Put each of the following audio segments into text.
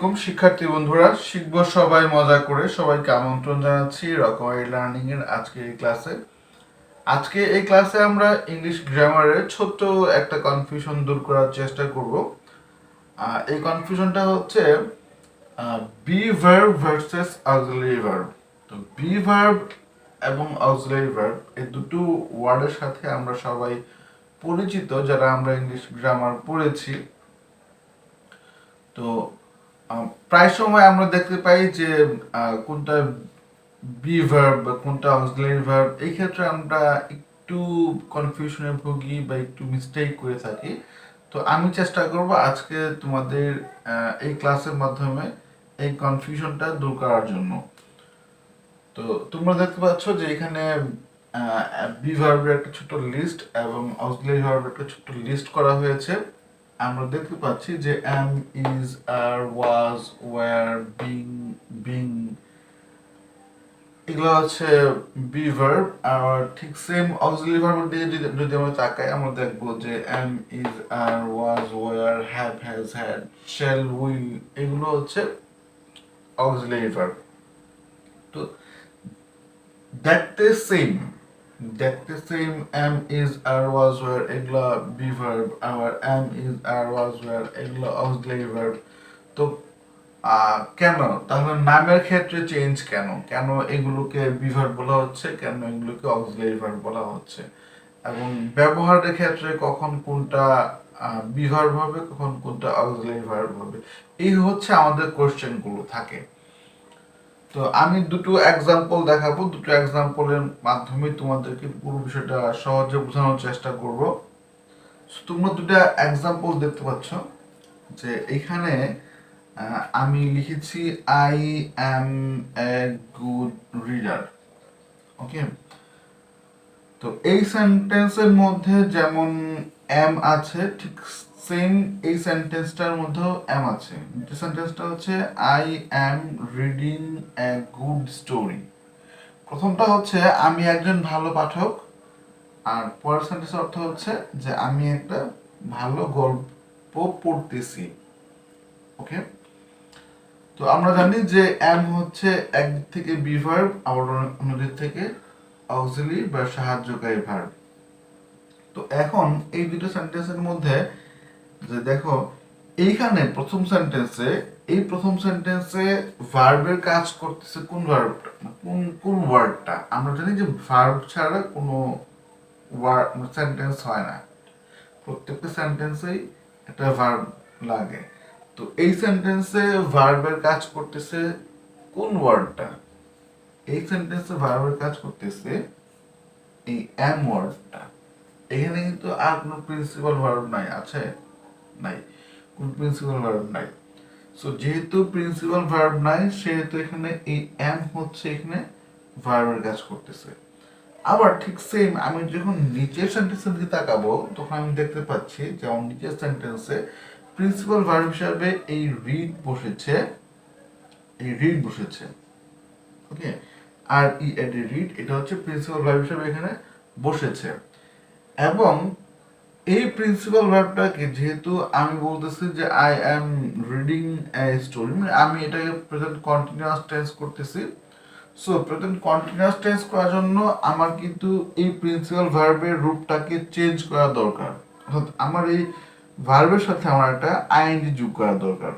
আলাইকুম শিক্ষার্থী বন্ধুরা, শিখবো সবাই মজা করে। সবাইকে আমন্ত্রণ জানাচ্ছি রকমারি লার্নিং এর আজকে এই ক্লাসে। এই ক্লাসে আমরা ইংলিশ গ্রামারের ছোট্ট একটা কনফিউশন দূর করার চেষ্টা করব। এই কনফিউশনটা হচ্ছে be verb versus auxiliary verb. তো বি ভার্ব এবং অক্সিলারি ভার্ব এই দুটো ওয়ার্ডের সাথে আমরা সবাই পরিচিত, যারা আমরা ইংলিশ গ্রামার পড়েছি। তো প্রায় সময় আমরা দেখতে পাই যে কোনটা বি ভার্ব বা কোনটা অক্সিলারি ভার্ব, এই ক্ষেত্রে আমরা একটু কনফিউশনে ভুগি বা একটু মিস্টেক করে থাকি। তো আমি চেষ্টা করব আজকে তোমাদের এই ক্লাসের মাধ্যমে এই কনফিউশনটা দূর করার জন্য। তো তোমরা দেখতে পাচ্ছ যে এখানে বি ভার্বের একটা ছোট লিস্ট এবং অক্সিলারি ভার্বের একটা ছোট লিস্ট করা হয়েছে। আমরা দেখতে পাচ্ছি যে am, is, are, was, were, being, being, এগুলো হচ্ছে বি ভার্ব। আর ঠিক সেম অক্সিলারি ভার্বের দিকে যদি আমরা তাকাই, আমরা দেখবো যে am, is, are, was, were, have, has, had, shall, will, এগুলো হচ্ছে অক্সিলারি ভার্ব। তো দেখতে same am, is, are, was, were এগুলো বি ভার্ব, আবার am, is, are, was, were এগুলো অক্সিলারি ভার্ব। তো কেন তাহলে নামের ক্ষেত্রে চেঞ্জ কেন কেন এগুলোকে বি ভার্ব বলা হচ্ছে, কেন এগুলোকে অক্সিলারি ভার্ব বলা হচ্ছে, এবং ব্যবহারের ক্ষেত্রে কখন কোনটা বি ভার্ব হবে, কখন কোনটা অক্সিলারি ভার্ব হবে, এই হচ্ছে আমাদের কোশ্চেন গুলো থাকে। তো আমি দুটো এক্সাম্পল দেখাবো, দুটো এক্সাম্পলের মাধ্যমে তোমাদেরকে পুরো বিষয়টা সহজে বোঝানোর চেষ্টা করব। তোমরা দুটো এক্সাম্পল দেখতে পাচ্ছ যে এখানে আমি লিখেছি I am a good reader. Okay, তো এই সেন্টেন্সের মধ্যে যেমন এম আছে, ঠিক সেম এই সেন্টেন্সটার মধ্যেও এম আছে। সেন্টেন্সটা হচ্ছে I am reading a good story. প্রথমটা হচ্ছে আমি একজন ভালো পাঠক, আর পরের সেন্টেন্সের অর্থ হচ্ছে যে আমি একটা ভালো গল্প পড়তেছি। ওকে, তো আমরা জানি যে এম হচ্ছে একদিক থেকে বি ভার্ব, আবার অন্যদিক থেকে অক্সিলারি বা সাহায্যকারী ভার্ব। তো এখন এই দুটো সেন্টেন্সের মধ্যে যে দেখো, এইখানে প্রথম সেন্টেন্সে ভার্বের কাজ করতেছে কোন ভার্বটা, কোন ওয়ার্ডটা। আমরা জানি যে ভার্ব ছাড়া কোনো ওয়ার্ড সেন্টেন্স হয় না, প্রত্যেকটা সেন্টেন্সেই একটা ভার্ব লাগে। তো এই সেন্টেন্সে ভার্বের কাজ করতেছে কোন ওয়ার্ডটা? এই সেন্টেন্সে ভার্বের কাজ করতেছে এই এম ওয়ার্ডটা। এখানে কিন্তু আর কোনো প্রিন্সিপাল ভার্ব নাই, আছে? নাই, কোন প্রিন্সিপাল ভার্ব নাই। সো যেহেতু প্রিন্সিপাল ভার্ব নাই, সেহেতু এখানে এই এম হচ্ছে এখানে ভার্বের কাজ করতেছে। আবার ঠিক সেম আমি যখন নিচের সেন্টেন্সের দিকে তাকাবো, তখন আমি দেখতে পাচ্ছি যেমন নিচের সেন্টেন্সে প্রিন্সিপাল ভার্ব হিসাবে এই রিড বসেছে। ওকে, আর ই এড রিড, এটা হচ্ছে প্রিন্সিপাল ভার্ব হিসাবে এখানে বসেছে। এবং এই প্রিন্সিপাল ভার্বটাকে যেহেতু আমি বলতেছি যে I am reading a story, মানে আমি এটাকে প্রেজেন্ট কন্টিনিউয়াস টেন্স করতেছি। সো প্রেজেন্ট কন্টিনিউয়াস টেন্স করার জন্য আমার কিন্তু এই প্রিন্সিপাল ভার্বের রূপটাকে চেঞ্জ করা দরকার। অর্থাৎ আমার এই ভার্বের সাথে আমার একটা আইএনজি যোগ করা দরকার।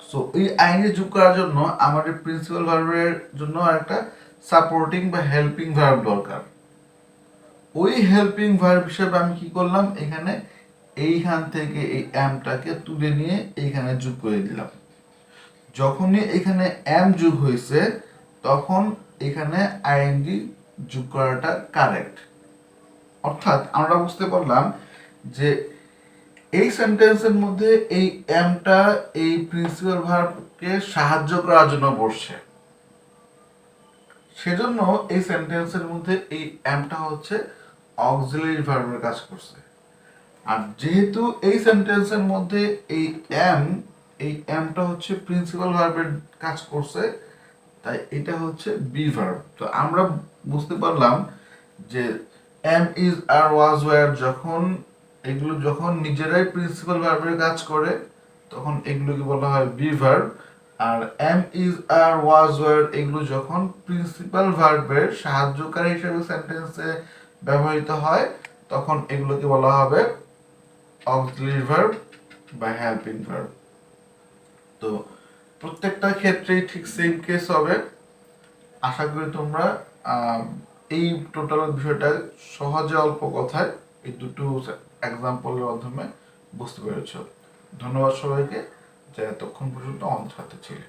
সো এই আইএনজি যোগ করার জন্য আমার এই প্রিন্সিপাল ভার্বের জন্য একটা সাপোর্টিং বা হেল্পিং ভার্ব দরকার। ওই হেল্পিং ভার্ব হিসেবে আমি কি করলাম, এখানে এইখান থেকে এই এমটাকে তুলে নিয়ে এইখানে যোগ করে দিলাম। যখনই এখানে এম যোগ হয়েছে, তখন এখানে আইএনজি যোগ করাটা কারেক্ট। অর্থাৎ আমরা বুঝতে পারলাম যে এই সেন্টেন্সের মধ্যে এই এমটা এই প্রিন্সিপাল ভার্বকে সাহায্য করার জন্য বসছে। সেজন্য এই সেন্টেন্সের মধ্যে এই এমটা হচ্ছে অক্সিলারি ভার্বের কাজ করছে। আর যেহেতু এই সেন্টেন্সের মধ্যে এই এমটা হচ্ছে প্রিন্সিপাল ভার্বের কাজ করছে, তাই এটা হচ্ছে বি ভার্ব। তো আমরা বুঝতে পারলাম যে am, is, are, was, were যখন নিজেরাই প্রিন্সিপাল ভার্বের কাজ করে, তখন এগুলোকে বলা হয় বি ভার্ব। আর am is are was were এগুলো যখন প্রিন্সিপাল ভার্বের সাহায্যকারী হিসেবে সেন্টেন্সে ব্যবহৃত হয় তখন এগুলোকে বলা হবে অক্সিলারি ভার্ব বা হেল্পিং ভার্ব। তো প্রত্যেকটা ক্ষেত্রেই ঠিক সেম কেস হবে। আশা করি তোমরা এই টোটাল বিষয়টা সহজে অল্প কথায় এই দুটো এক্সাম্পলের মাধ্যমে বুঝতে পেরেছ। ধন্যবাদ সবাইকে যে এতক্ষণ পর্যন্ত আমাদের সাথে ছিলে।